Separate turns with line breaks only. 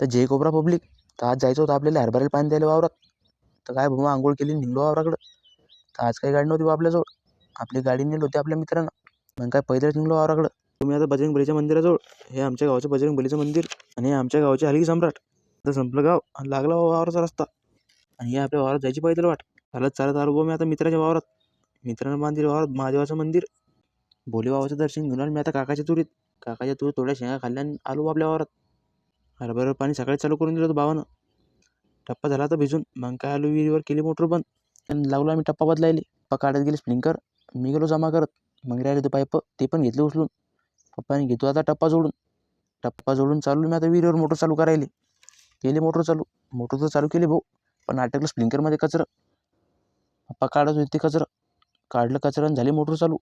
तर जय cobra public. तर आज जायचं होतं आपल्याला हरभऱ्याला पाणी द्यायला वावरात. तर काय भाऊ आंघोळ केली निघलो वावराकडं. तर आज काही गाडी नव्हती बा आपल्याजवळ. आपली गाडी नेली होती आपल्या मित्रानं. मग काय पैदलच निघलो वावराकडं. तुम्ही आता बजरंग बलीच्या मंदिराजवळ, हे आमच्या गावचं बजरंग बलीचं मंदिर आणि हे आमच्या गावचे हलगी सम्राट. आता संपलं गाव आणि लागला वावराचा रस्ता आणि हे आपल्या वावरात जायची पैदल वाट. चालत आलो मी आता मित्राच्या वावरात. मित्रानं मंदिर वावरात महादेवाचं मंदिर, भोले बाबाचं दर्शन घेऊन आलो मी आता काकाच्या तुरीत. काकाच्या तुरीत थोड्या शेंगा खाल्ल्या आणि आलो आपल्या वावरात. हरभऱ्यावर पाणी सकाळी चालू करून दिलं होतं भावानं. टप्पा झाला तर भिजून. मग काय आलो विहिरीवर, केली मोटर बंद आणि लागलो आम्ही टप्पा बदलायले. पप्पा काढत गेले स्प्रिंकर, मी गेलो जमा करत. मग राहिले ते पाईप ते पण घेतले उचलून. पप्पाने घेतो आता टप्पा जोडून चालू मी आता विहिरीवर मोटर चालू करायले. केली मोटर चालू. मोटर तर चालू केली भाऊ, पण अटकलं स्प्रिंकरमध्ये कचरं. पप्पा काढत होते ते कचरं. काढलं कचरं आणि झाली मोटर चालू.